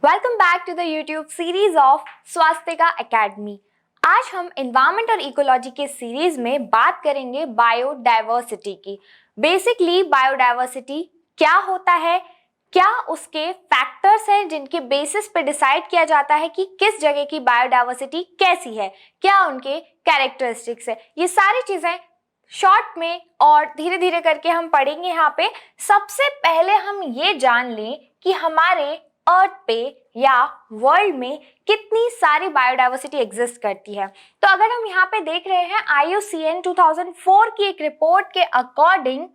Welcome back to the YouTube series of Swasthyika academy. आज हम environment और इकोलॉजी के सीरीज में बात करेंगे बायोडायवर्सिटी की। बेसिकली बायोडायवर्सिटी क्या होता है, क्या उसके फैक्टर्स हैं जिनके बेसिस पे डिसाइड किया जाता है कि किस जगह की बायोडायवर्सिटी कैसी है, क्या उनके कैरेक्टरिस्टिक्स है, ये सारी चीजें शॉर्ट में और धीरे धीरे करके हम पढ़ेंगे। यहाँ पे सबसे पहले हम ये जान लें कि हमारे अर्थ पे या वर्ल्ड में कितनी सारी बायोडायवर्सिटी एग्जिस्ट करती है। तो अगर हम यहाँ पे देख रहे हैं IUCN 2004 की एक रिपोर्ट के अकॉर्डिंग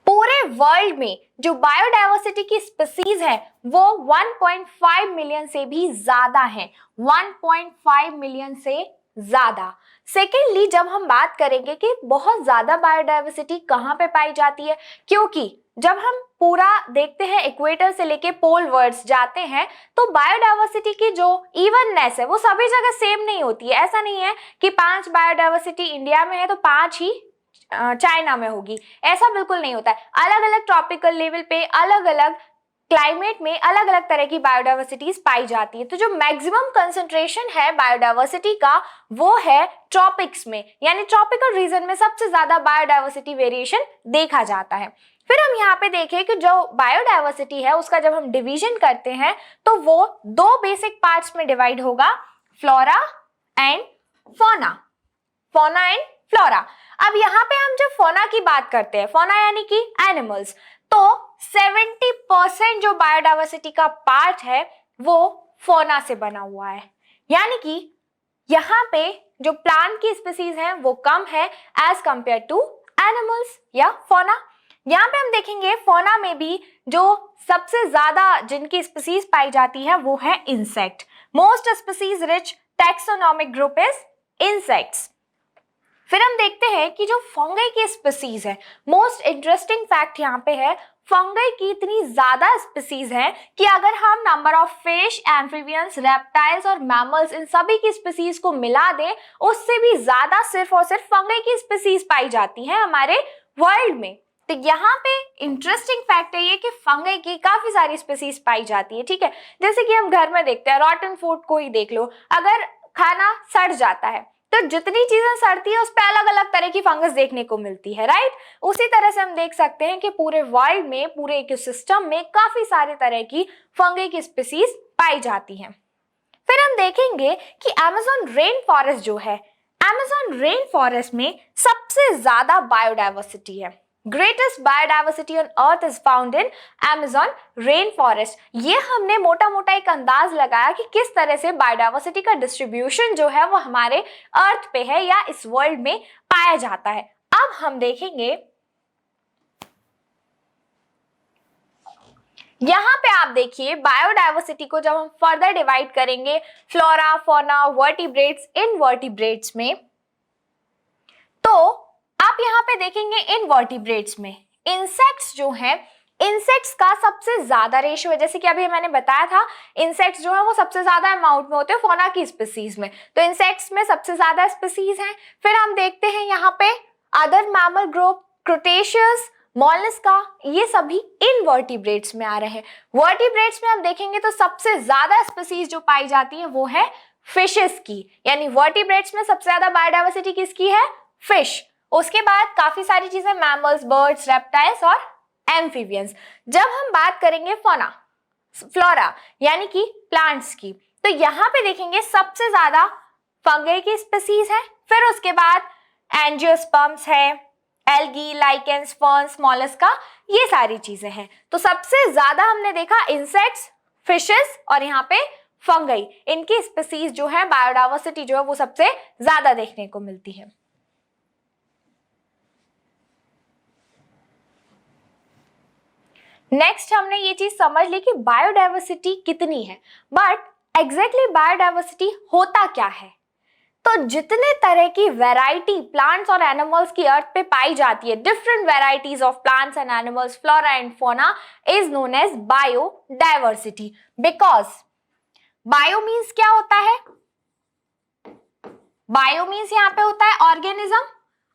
पूरे वर्ल्ड में जो बायोडायवर्सिटी की स्पीसीज है वो 1.5 मिलियन से भी ज्यादा है, 1.5 मिलियन से ज्यादा। सेकेंडली जब हम बात करेंगे कि बहुत ज्यादा बायोडायवर्सिटी कहाँ पे पाई जाती है, क्योंकि जब हम पूरा देखते हैं इक्वेटर से लेके पोल वर्ड्स जाते हैं तो बायोडायवर्सिटी की जो इवननेस है वो सभी जगह सेम नहीं होती है। ऐसा नहीं है कि 5 बायोडायवर्सिटी इंडिया में है तो 5 ही चाइना में होगी, ऐसा बिल्कुल नहीं होता है। अलग अलग ट्रॉपिकल लेवल पे अलग अलग क्लाइमेट में अलग अलग तरह की बायोडायवर्सिटीज पाई जाती है। तो जो मैक्सिमम कंसंट्रेशन है बायोडायवर्सिटी का वो है ट्रॉपिक्स में, यानी ट्रॉपिकल रीजन में सबसे ज्यादा बायोडायवर्सिटी वेरिएशन देखा जाता है। फिर हम यहाँ पे देखें कि जो बायोडायवर्सिटी है उसका जब हम डिवीजन करते हैं तो वो 2 बेसिक पार्ट्स में डिवाइड होगा, flora and fauna, fauna and flora. अब यहाँ पे हम जब फौना की बात करते हैं, फौना यानी कि एनिमल्स, तो 70% जो बायोडायवर्सिटी का पार्ट है वो फौना से बना हुआ है, यानी कि यहाँ पे जो प्लांट की स्पीसीज हैं वो कम है एज कंपेयर टू एनिमल्स या फौना। यहाँ पे हम देखेंगे फौना में भी जो सबसे ज्यादा जिनकी स्पीसीज पाई जाती है वो है insect. Most species rich taxonomic group is insects. फिर हम देखते हैं कि जो फंगई की स्पीसीज है, मोस्ट इंटरेस्टिंग फैक्ट यहाँ पे है, फंगई की इतनी ज्यादा स्पीसीज है कि अगर हम number of fish, amphibians, reptiles और मैमल्स इन सभी की स्पीसीज को मिला दें उससे भी ज्यादा सिर्फ और सिर्फ फंगई की स्पीसीज पाई जाती है हमारे वर्ल्ड में। तो यहाँ पे इंटरेस्टिंग फैक्ट है ये कि फंगई की काफी सारी स्पीसीज पाई जाती है। ठीक है, जैसे कि हम घर में देखते हैं, रॉटन फूड को ही देख लो, अगर खाना सड़ जाता है तो जितनी चीजें सड़ती है उस पर अलग अलग तरह की फंगस देखने को मिलती है, राइट। उसी तरह से हम देख सकते हैं कि पूरे वर्ल्ड में, पूरे इकोसिस्टम में काफी सारे तरह की फंगई की स्पीसीज पाई जाती हैं। फिर हम देखेंगे कि अमेज़न रेन फॉरेस्ट जो है, अमेज़न रेन फॉरेस्ट में सबसे ज्यादा बायोडायवर्सिटी है। Greatest biodiversity on earth is found in Amazon rain forest. ये हमने मोटा मोटा एक अंदाज लगाया कि किस तरह से बायोडायवर्सिटी का डिस्ट्रीब्यूशन जो है वो हमारे अर्थ पे है या इस वर्ल्ड में पाया जाता है। अब हम देखेंगे यहाँ पे, आप देखिए बायोडायवर्सिटी को जब हम फर्दर डिवाइड करेंगे फ्लोरा, फौना, वर्टिब्रेट्स, इनवर्टिब्रेट्स में, तो आप यहाँ पे देखेंगे इनवर्टिब्रेट्स में इंसेक्ट्स जो हैं, इंसेक्ट्स का सबसे ज्यादा रेशियो है। जैसे कि अभी मैंने बताया था इंसेक्ट्स जो है वो सबसे ज्यादा अमाउंट में होते हैं फौना की स्पीसीज में, तो इंसेक्ट्स में सबसे ज्यादा स्पीसीज हैं। फिर हम देखते हैं यहाँ पे अदर मैमल ग्रुप, क्रुटेशियस, मॉलस्का, ये सभी इनवर्टिब्रेट्स में आ रहे हैं। वर्टिब्रेट्स में हम देखेंगे तो सबसे ज्यादा स्पीसीज जो पाई जाती है वो है फिशेस की, यानी वर्टिब्रेट्स में सबसे ज्यादा बायोडायवर्सिटी किसकी है, फिश। उसके बाद काफी सारी चीजें मैमल्स, बर्ड्स, रेप्टाइल्स और एम्फीबियंस। जब हम बात करेंगे फौना, फ्लोरा यानी कि प्लांट्स की, तो यहाँ पे देखेंगे सबसे ज्यादा फंगई की स्पीसीज है। फिर उसके बाद एंजियोस्पर्म्स है, एल्गी, लाइकेन्स, फर्न्स, मॉलस्का, ये सारी चीजें हैं। तो सबसे ज्यादा हमने देखा इंसेक्ट्स, फिशेस और यहाँ पे फंगई, इनकी स्पीसीज जो है बायोडायवर्सिटी जो है वो सबसे ज्यादा देखने को मिलती है। नेक्स्ट हमने ये चीज समझ ली कि बायोडायवर्सिटी कितनी है, बट एग्जैक्टली बायोडायवर्सिटी होता क्या है। तो जितने तरह की वैरायटी प्लांट्स और एनिमल्स की अर्थ पे पाई जाती है, different varieties of plants and animals, flora and fauna, is known as biodiversity. Because bio means क्या होता है, बायो मीन्स यहाँ पे होता है ऑर्गेनिज्म।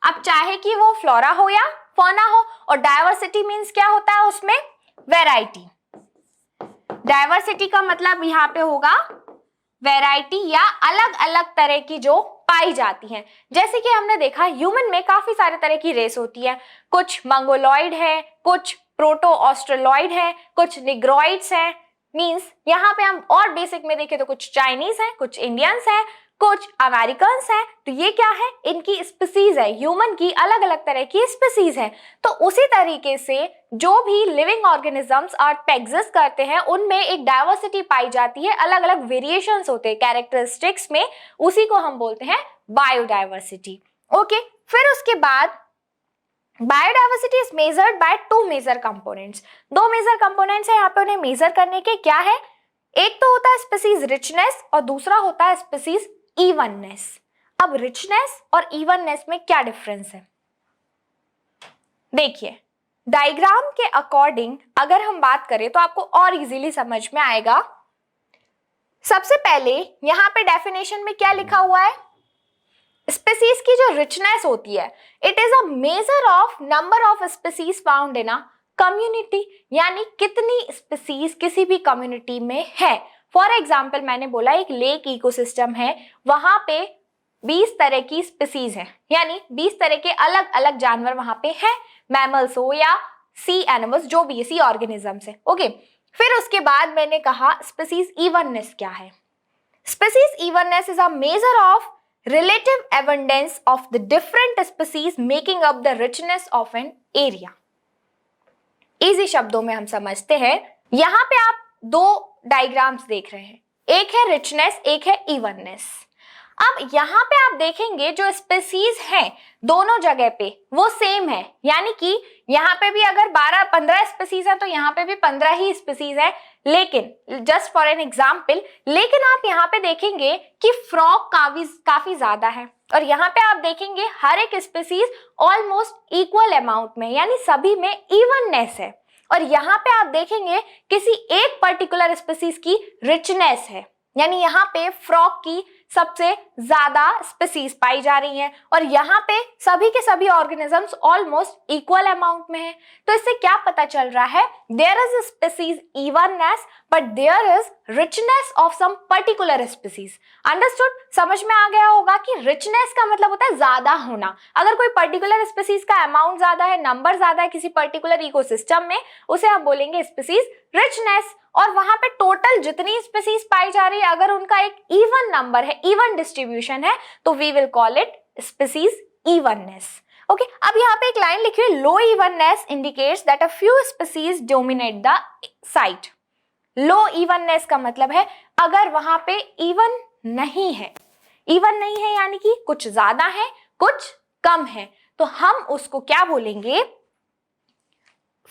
अब चाहे कि वो फ्लोरा हो या फौना हो, और डायवर्सिटी मीन्स क्या होता है उसमें, वैरायटी। डायवर्सिटी का मतलब यहाँ पे होगा वैरायटी या अलग अलग तरह की जो पाई जाती हैं। जैसे कि हमने देखा ह्यूमन में काफी सारे तरह की रेस होती है, कुछ मंगोलॉइड है, कुछ प्रोटो ऑस्ट्रेलॉइड है, कुछ निग्रॉइड्स हैं, मींस यहाँ पे हम और बेसिक में देखें तो कुछ चाइनीज हैं, कुछ इंडियंस हैं, कुछ अमेरिकन्स हैं। तो ये क्या है, इनकी स्पीसीज है, ह्यूमन की अलग अलग तरह की स्पीसीज है। तो उसी तरीके से जो भी लिविंग ऑर्गेनिजम्स अर्थ पे एग्जिस्ट करते हैं उनमें एक डायवर्सिटी पाई जाती है, अलग अलग वेरिएशंस होते हैं कैरेक्टरिस्टिक्स में, उसी को हम बोलते हैं बायोडायवर्सिटी। ओके, फिर उसके बाद biodiversity is measured by two major components. दो मेजर कंपोनेंट्स है यहाँ पे, उन्हें मेजर करने के क्या है, एक तो होता है स्पीसीज रिचनेस और दूसरा होता है स्पीसीज इवननेस। अब रिचनेस और इवननेस में क्या डिफरेंस है, देखिए डायग्राम के अकॉर्डिंग अगर हम बात करें तो आपको और इजीली समझ में आएगा। सबसे पहले यहां पे डेफिनेशन में क्या लिखा हुआ है, स्पीसीज की जो रिचनेस होती है, it is a measure of number of species found in a community, यानी कितनी स्पीसीज किसी भी कम्युनिटी में है। फॉर एग्जाम्पल मैंने बोला एक लेक इकोसिस्टम है, वहां पे 20 तरह की स्पीसीज है, यानी 20 तरह के अलग अलग जानवर वहां पे हैं, मैमल्स हो या सी एनिमल्स, जो भी सी ऑर्गेनिजम्स है। ओके, फिर उसके बाद मैंने कहा स्पीसीज इवननेस क्या है। Species evenness is a measure of relative abundance of the different species making up the richness of an area। Easy शब्दों में हम समझते हैं, यहां पे आप दो डायग्राम्स देख रहे हैं, एक है रिचनेस, एक है इवननेस। अब यहां पे आप देखेंगे जो स्पीसीज हैं दोनों जगह पे वो सेम है, यानी कि यहाँ पे भी अगर 12-15 स्पीसीज है तो यहाँ पे भी 15 ही स्पीसीज है, लेकिन जस्ट फॉर एन एग्जाम्पल, लेकिन आप यहाँ पे देखेंगे कि फ्रॉग काफी ज्यादा है, और यहाँ पे आप देखेंगे हर एक स्पीसीज ऑलमोस्ट इक्वल अमाउंट में, यानी सभी में इवननेस है। और यहाँ पे आप देखेंगे किसी एक पर्टिकुलर स्पीसीज की रिचनेस है, यानी यहाँ पे फ्रॉग की सबसे ज्यादा स्पीसीज पाई जा रही हैं, और यहाँ पे सभी के सभी ऑर्गेनिजम्स ऑलमोस्ट इक्वल अमाउंट में हैं। तो इससे क्या पता चल रहा है, there is species evenness but there is richness of some particular species. Understood, समझ में आ गया होगा कि रिचनेस का मतलब होता है ज्यादा होना। अगर कोई पर्टिकुलर स्पीसीज का अमाउंट ज्यादा है, नंबर ज्यादा है किसी पर्टिकुलर इकोसिस्टम में, उसे हम बोलेंगे स्पीसीज रिचनेस। और वहां पे टोटल जितनी स्पीसीज पाई जा रही है अगर उनका एक इवन नंबर है, इवन डिस्ट्रीब्यूशन है, तो we will call it species evenness. Okay, अब यहाँ पे एक लाइन लिखी है, low evenness indicates that a few species dominate the site. Low evenness का मतलब है अगर वहां पे इवन नहीं है, इवन नहीं है यानी कि कुछ ज्यादा है कुछ कम है, तो हम उसको क्या बोलेंगे,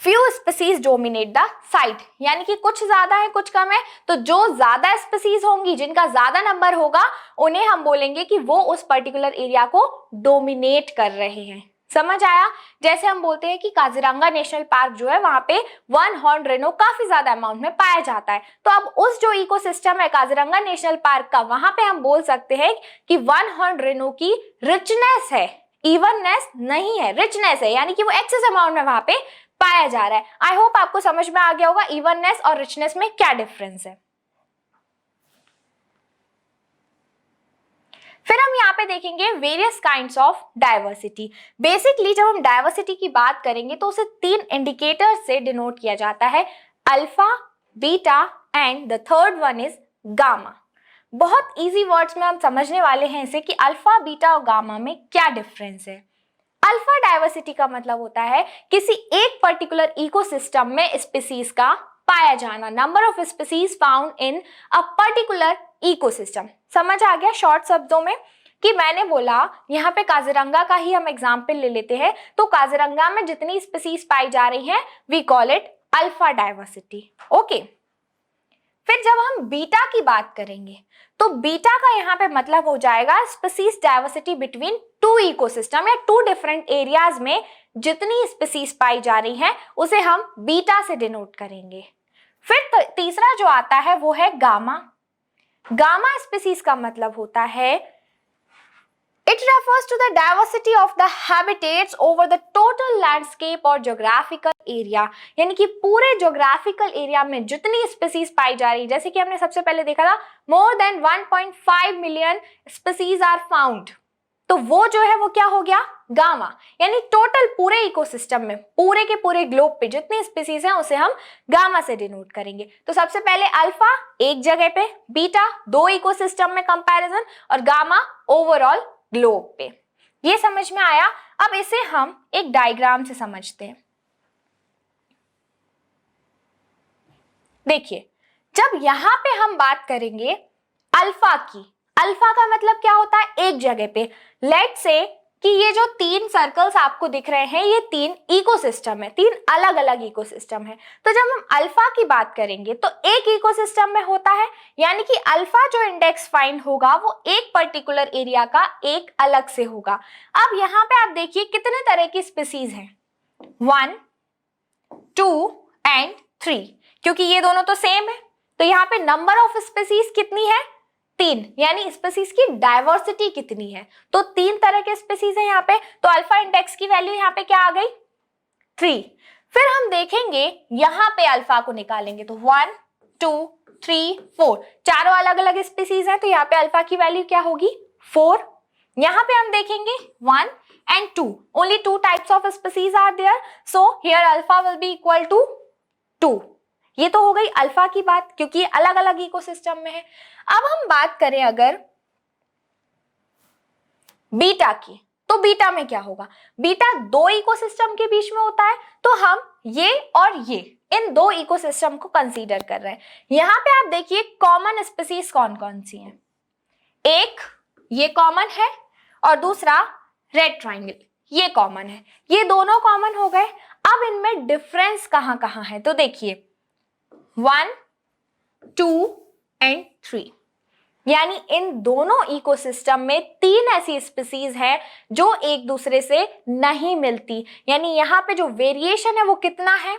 few species dominate the site, यानी कि कुछ ज्यादा है कुछ कम है, तो जो ज्यादा स्पीसीज होंगी, जिनका ज्यादा नंबर होगा, उन्हें हम बोलेंगे कि वो उस पर्टिकुलर एरिया को डोमिनेट कर रहे हैं। समझ आया? जैसे हम बोलते हैं कि काजीरंगा नेशनल पार्क जो है वहां पे वन हॉर्न रेनो काफी ज्यादा अमाउंट में पाया जाता है, तो अब उस जो इकोसिस्टम है काजीरंगा नेशनल पार्क का, वहां पे हम बोल सकते हैं कि वन हॉर्न रेनो की रिचनेस है, इवननेस नहीं है, रिचनेस है, यानी कि वो एक्सेस अमाउंट में वहां पे पाया जा रहा है। आई होप आपको समझ में आ गया होगा इवननेस और रिचनेस में क्या डिफरेंस है। फिर हम यहाँ पे देखेंगे various kinds of diversity. Basically जब हम डायवर्सिटी की बात करेंगे तो उसे 3 इंडिकेटर से डिनोट किया जाता है, alpha, beta and the third one is gamma. बहुत इजी वर्ड्स में हम समझने वाले हैं इसे कि अल्फा, बीटा और गामा में क्या डिफरेंस है। अल्फा डायवर्सिटी का मतलब होता है किसी एक पर्टिकुलर इकोसिस्टम में स्पीसीज का पाया जाना, number of species found in a particular ecosystem. समझ आ गया शॉर्ट शब्दों में कि मैंने बोला यहाँ पे काजीरंगा का ही हम एग्जाम्पल ले लेते हैं, तो काजीरंगा में जितनी स्पीसीज पाई जा रही हैं we call it alpha diversity. Okay, फिर जब हम बीटा की बात करेंगे तो बीटा का यहाँ पे मतलब हो जाएगा species diversity between two ecosystem या टू डिफरेंट एरियाज में जितनी स्पीसीज पाई जा रही हैं उसे हम बीटा से डिनोट करेंगे। फिर तीसरा जो आता है वो है गामा। गामा स्पीसीज का मतलब होता है It refers to the diversity of the habitats over the total landscape और geographical area, यानी कि पूरे geographical area में जितनी species पाई जा रही है, जैसे कि हमने सबसे पहले देखा था more than 1.5 million species are found, तो वो जो है वो क्या हो गया, गामा, यानी टोटल पूरे इकोसिस्टम में पूरे के पूरे ग्लोब पे जितनी स्पीसीज हैं उसे हम गामा से डिनोट करेंगे। तो सबसे पहले अल्फा एक जगह पे, बीटा दो इकोसिस्टम में कंपैरिजन, और गामा ओवरऑल ग्लोब पे। ये समझ में आया। अब इसे हम एक डायग्राम से समझते हैं। देखिए, जब यहां पे हम बात करेंगे अल्फा की, अल्फा का मतलब क्या होता है, एक जगह पे। लेट्स से कि ये जो तीन सर्कल्स आपको दिख रहे हैं ये तीन इकोसिस्टम है, तीन अलग अलग इकोसिस्टम है। तो जब हम अल्फा की बात करेंगे तो एक इकोसिस्टम में होता है, यानी कि अल्फा जो इंडेक्स फाइंड होगा वो एक पर्टिकुलर एरिया का एक अलग से होगा। अब यहाँ पे आप देखिए कितने तरह की स्पीसीज हैं, 1, 2 एंड 3, क्योंकि ये दोनों तो सेम है। तो यहाँ पे नंबर ऑफ स्पीसीज कितनी है, 3, यानी स्पीसीज की डाइवर्सिटी कितनी है, तो 3 तरह के स्पीसीज है यहाँ पे। तो अल्फा इंडेक्स की वैल्यू यहाँ पे क्या आ गई, 3। फिर हम देखेंगे यहाँ पे अल्फा को निकालेंगे तो 1, 2, 3, 4 चारों अलग अलग स्पीसीज है, तो यहाँ पे अल्फा की वैल्यू क्या होगी, 4। यहाँ पे हम देखेंगे 1 and 2, only 2 types of species are there, so here alpha will be equal to 2। ये तो हो गई अल्फा की बात, क्योंकि ये अलग अलग इकोसिस्टम में है। अब हम बात करें अगर बीटा की, तो बीटा में क्या होगा, बीटा दो इकोसिस्टम के बीच में होता है, तो हम ये और ये इन दो इकोसिस्टम को कंसीडर कर रहे हैं। यहां पे आप देखिए कॉमन स्पीसीज कौन कौन सी हैं, एक ये कॉमन है और दूसरा रेड ट्राइंगल ये कॉमन है, ये दोनों कॉमन हो गए। अब इनमें डिफरेंस कहां कहां है, तो देखिए 1, 2 एंड 3, यानी इन दोनों इकोसिस्टम में 3 ऐसी स्पीसीज है जो एक दूसरे से नहीं मिलती, यानी यहाँ पे जो वेरिएशन है वो कितना है,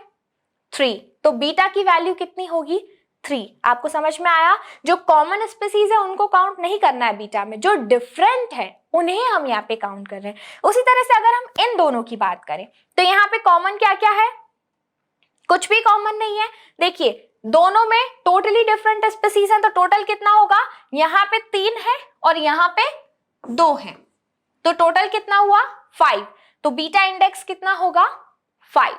3। तो बीटा की वैल्यू कितनी होगी, 3। आपको समझ में आया, जो कॉमन स्पीसीज है उनको काउंट नहीं करना है बीटा में, जो डिफरेंट है उन्हें हम यहाँ पे काउंट कर रहे हैं। उसी तरह से अगर हम इन दोनों की बात करें तो यहाँ पे कॉमन क्या क्या है, कुछ भी कॉमन नहीं है। देखिए दोनों में टोटली डिफरेंट स्पीसीज हैं, तो टोटल कितना होगा, यहाँ पे 3 है और यहाँ पे 2 है, तो टोटल कितना हुआ, 5। तो बीटा इंडेक्स कितना होगा, 5।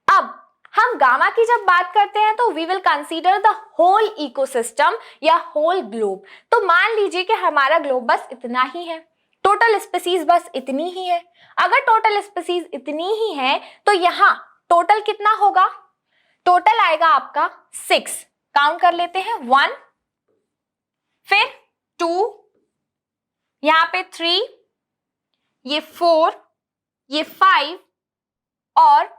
अब हम गामा की जब बात करते हैं तो we will consider the whole ecosystem या होल ग्लोब। तो मान लीजिए कि हमारा ग्लोब बस इतना ही है, टोटल स्पीसीज बस इतनी ही है। अगर टोटल स्पीसीज इतनी ही है तो यहाँ टोटल कितना होगा, टोटल आएगा आपका 6। काउंट कर लेते हैं, 1, फिर 2, यहाँ पे 3, ये 4, ये 5 और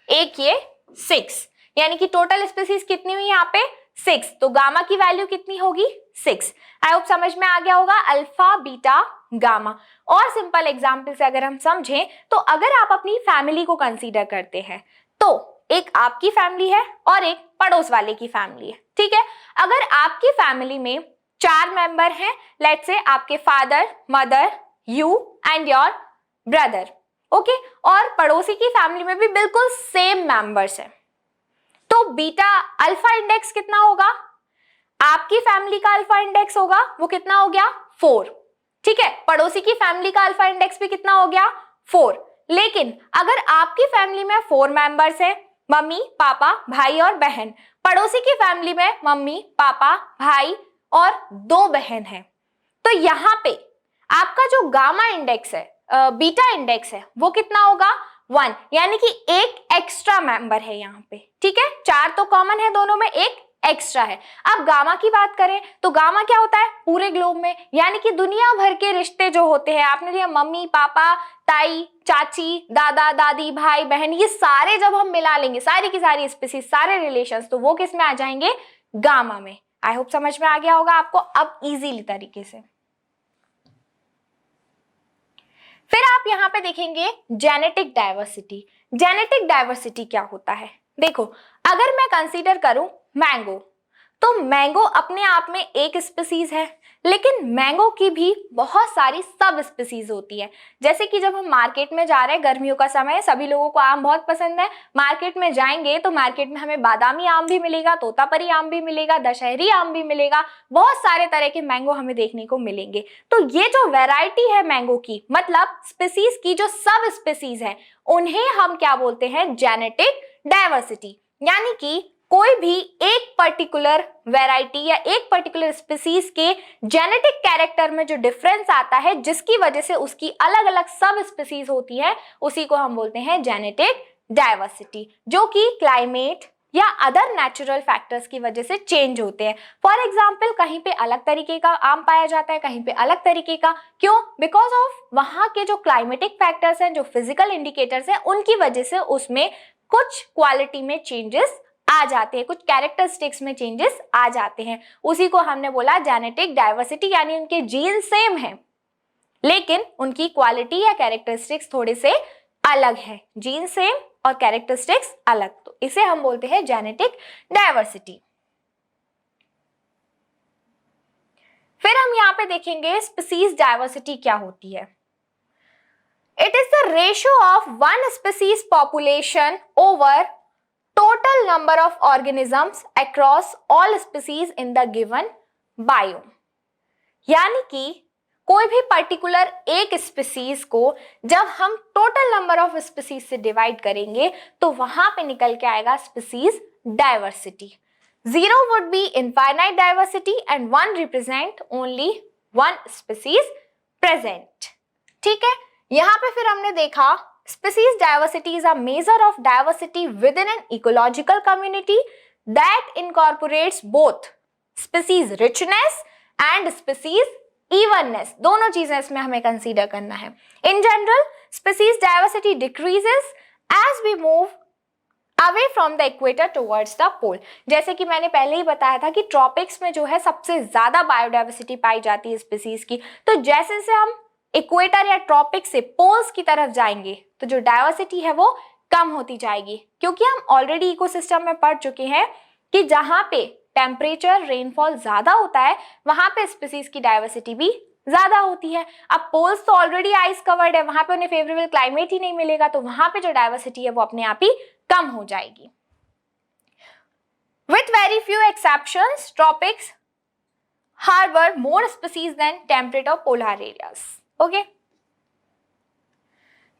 एक ये 6, यानी कि टोटल स्पीसीज कितनी हुई यहाँ पे, 6। तो गामा की वैल्यू कितनी होगी, 6। आई होप समझ में आ गया होगा अल्फा बीटा गामा। और सिंपल एग्जाम्पल से अगर हम समझें तो अगर आप अपनी फैमिली को कंसीडर करते हैं तो एक आपकी फैमिली है और एक पड़ोस वाले की फैमिली है, ठीक है। अगर आपकी फैमिली में 4 मेंबर हैं, लेट्स से आपके father, mother, you and your brother, okay, और पड़ोसी की फैमिली में भी बिल्कुल सेम मेंबर्स हैं, तो बीटा अल्फा इंडेक्स कितना होगा, आपकी फैमिली का अल्फा इंडेक्स होगा वो कितना हो गया, 4, ठीक है। पड़ोसी की फैमिली का अल्फा इंडेक्स भी कितना हो गया, 4। लेकिन अगर आपकी फैमिली में 4 मेंबर्स हैं, मम्मी पापा भाई और बहन, पड़ोसी की फैमिली में मम्मी पापा भाई और 2 बहन हैं, तो यहाँ पे आपका जो गामा इंडेक्स है, बीटा इंडेक्स है, वो कितना होगा, 1, यानी कि एक एक्स्ट्रा मेंबर है यहाँ पे, ठीक है। 4 तो कॉमन है दोनों में, एक एक्स्ट्रा है। अब गामा की बात करें तो गामा क्या होता है, पूरे ग्लोब में, यानी कि दुनिया भर के रिश्ते जो होते हैं, आपने लिया मम्मी पापा ताई चाची दादा दादी भाई बहन, ये सारे जब हम मिला लेंगे सारी की सारी स्पीसीज, सारे रिलेशंस, तो वो किस में आ जाएंगे, गामा में। आई होप समझ में आ गया होगा आपको अब इजीली तरीके से। फिर आप यहाँ पे देखेंगे जेनेटिक डाइवर्सिटी। जेनेटिक डाइवर्सिटी क्या होता है, देखो अगर मैं कंसीडर करूं मैंगो, तो मैंगो अपने आप में एक स्पीसीज है, लेकिन मैंगो की भी बहुत सारी सब स्पीसीज होती है। जैसे कि जब हम मार्केट में जा रहे हैं, गर्मियों का समय है, सभी लोगों को आम बहुत पसंद है, मार्केट में जाएंगे तो मार्केट में हमें बादामी आम भी मिलेगा, तोतापरी आम भी मिलेगा, दशहरी आम भी मिलेगा, बहुत सारे तरह के मैंगो हमें देखने को मिलेंगे। तो ये जो वैरायटी है मैंगो की, मतलब स्पीसीज की जो सब स्पीसीज है, उन्हें हम क्या बोलते हैं? Genetic diversity. यानी कि कोई भी एक पर्टिकुलर वैरायटी या एक पर्टिकुलर स्पीसीज के जेनेटिक कैरेक्टर में जो डिफरेंस आता है, जिसकी वजह से उसकी अलग अलग सब स्पीसीज होती है, उसी को हम बोलते हैं जेनेटिक डाइवर्सिटी, जो कि क्लाइमेट या अदर नेचुरल फैक्टर्स की वजह से चेंज होते हैं। फॉर एग्जाम्पल, कहीं पे अलग तरीके का आम पाया जाता है, कहीं पे अलग तरीके का। क्यों? बिकॉज ऑफ वहां के जो क्लाइमेटिक फैक्टर्स हैं, जो फिजिकल इंडिकेटर्स हैं, उनकी वजह से उसमें कुछ क्वालिटी में चेंजेस आ जाते हैं, कुछ कैरेक्टरिस्टिक्स में चेंजेस आ जाते हैं। उसी को हमने बोला जेनेटिक डाइवर्सिटी, यानी उनके जीन सेम है लेकिन उनकी क्वालिटी या कैरेक्टरिस्टिक्स थोड़े से अलग है। जीन सेम और कैरेक्टरिस्टिक्स अलग, तो इसे हम बोलते हैं जेनेटिक डाइवर्सिटी। फिर हम यहाँ पे देखेंगे स्पीसीज डाइवर्सिटी क्या होती है। It is the ratio of one species population over total number of organisms across all species in the given biome। यानी कि कोई भी पर्टिकुलर एक स्पीसीज को जब हम टोटल नंबर ऑफ स्पीसीज से डिवाइड करेंगे तो वहां पे निकल के आएगा species diversity. 0 would be infinite diversity and 1 represent only one species present। ठीक है, यहां पे फिर हमने देखा species diversity is a measure of diversity within an ecological community that incorporates both species richness and species evenness। दोनों चीजें इसमें हमें कंसीडर करना है। In general, species diversity decreases as we move away from the equator towards the pole। जैसे कि मैंने पहले ही बताया था कि ट्रॉपिक्स में जो है सबसे ज्यादा बायोडाइवर्सिटी पाई जाती है स्पीसीज की। तो जैसे से हम इक्वेटर या ट्रॉपिक से पोल्स की तरफ जाएंगे तो जो डाइवर्सिटी है वो कम होती जाएगी, क्योंकि हम ऑलरेडी इकोसिस्टम में पढ़ चुके हैं कि जहां पे टेम्परेचर रेनफॉल ज्यादा होता है वहां पे स्पीसीज की डाइवर्सिटी भी ज्यादा होती है। अब पोल्स तो ऑलरेडी आइस कवर्ड है, वहां पे उन्हें फेवरेबल क्लाइमेट ही नहीं मिलेगा, तो वहां पे जो डाइवर्सिटी है वो अपने आप ही कम हो जाएगी। With very few exceptions, tropics harbor more species than temperate और polar areas। ओके,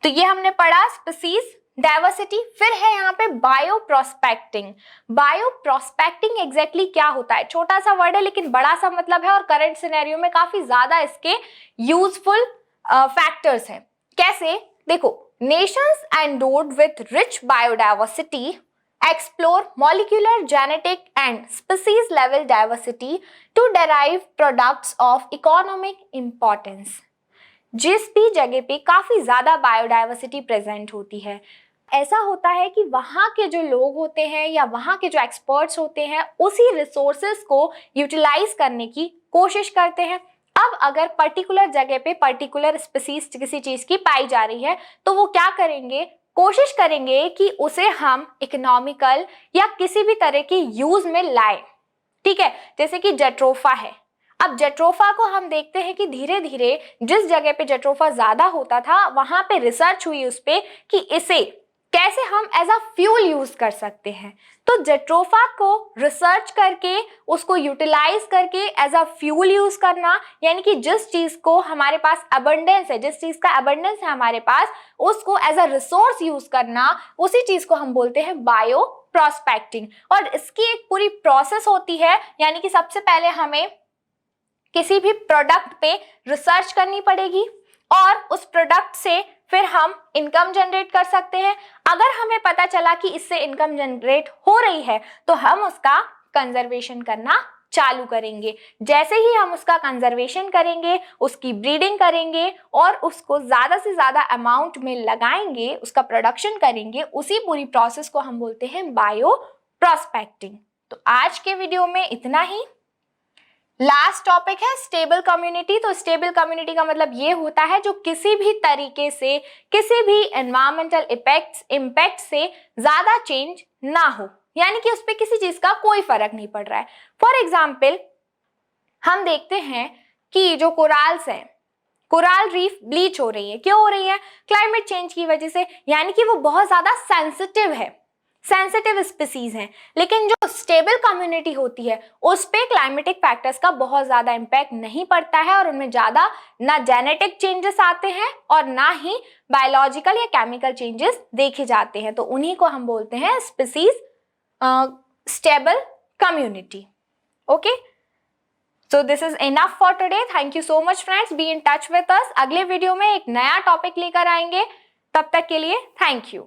तो ये हमने पढ़ा स्पीसीज डाइवर्सिटी। फिर है यहाँ पे bio prospecting. Bio prospecting exactly क्या होता है? छोटा सा वर्ड है लेकिन बड़ा सा मतलब है, और करंट सिनेरियो में काफी ज्यादा इसके यूजफुल फैक्टर्स हैं। कैसे? देखो, nations endowed with rich biodiversity explore molecular, genetic and species level diversity to derive products of economic importance। जिस भी जगह पे काफी ज्यादा बायोडाइवर्सिटी प्रेजेंट होती है, ऐसा होता है कि वहां के जो लोग होते हैं या वहां के जो एक्सपर्ट्स होते हैं उसी रिसोर्सेज को यूटिलाइज करने की कोशिश करते हैं। अब अगर पर्टिकुलर जगह पे पर्टिकुलर स्पीसीज किसी चीज की पाई जा रही है तो वो क्या करेंगे? कोशिश करेंगे कि उसे हम इकोनॉमिकल या किसी भी तरह की यूज में लाए। ठीक है, जैसे कि जेट्रोफा है। अब जेट्रोफा को हम देखते हैं कि धीरे धीरे जिस जगह पे जेट्रोफा ज्यादा होता था वहां पे रिसर्च हुई उस पे कि इसे कैसे हम एज अ फ्यूल यूज कर सकते हैं। तो जेट्रोफा को रिसर्च करके उसको यूटिलाइज करके एज अ फ्यूल यूज करना, यानी कि जिस चीज को हमारे पास अबंडेंस है, जिस चीज का अबंडेंस है हमारे पास, उसको एज अ रिसोर्स यूज करना, उसी चीज को हम बोलते हैं बायो प्रोस्पेक्टिंग। और इसकी एक पूरी प्रोसेस होती है, यानी कि सबसे पहले हमें किसी भी प्रोडक्ट पे रिसर्च करनी पड़ेगी और उस प्रोडक्ट से फिर हम इनकम जनरेट कर सकते हैं। अगर हमें पता चला कि इससे इनकम जनरेट हो रही है तो हम उसका कंजर्वेशन करना चालू करेंगे। जैसे ही हम उसका कंजर्वेशन करेंगे, उसकी ब्रीडिंग करेंगे और उसको ज्यादा से ज्यादा अमाउंट में लगाएंगे, उसका प्रोडक्शन करेंगे, उसी पूरी प्रोसेस को हम बोलते हैं बायो प्रोस्पेक्टिंग। तो आज के वीडियो में इतना ही। लास्ट टॉपिक है स्टेबल कम्युनिटी। तो स्टेबल कम्युनिटी का मतलब ये होता है जो किसी भी तरीके से किसी भी एनवायरमेंटल इम्पैक्ट से ज्यादा चेंज ना हो, यानी कि उस पर किसी चीज का कोई फर्क नहीं पड़ रहा है। फॉर एग्जाम्पल हम देखते हैं कि जो कोराल्स हैं, कोराल रीफ ब्लीच हो रही है, क्यों हो रही है? क्लाइमेट चेंज की वजह से, यानी कि वो बहुत ज्यादा सेंसिटिव है, सेंसिटिव स्पीसीज हैं। लेकिन जो स्टेबल कम्युनिटी होती है उस पे क्लाइमेटिक फैक्टर्स का बहुत ज्यादा इम्पैक्ट नहीं पड़ता है और उनमें ज्यादा ना जेनेटिक चेंजेस आते हैं और ना ही बायोलॉजिकल या केमिकल चेंजेस देखे जाते हैं। तो उन्हीं को हम बोलते हैं species stable community. Okay, so this is enough for today. Thank you so much friends. Be in touch with us. अगले वीडियो में एक नया टॉपिक लेकर आएंगे। तब तक के लिए थैंक यू।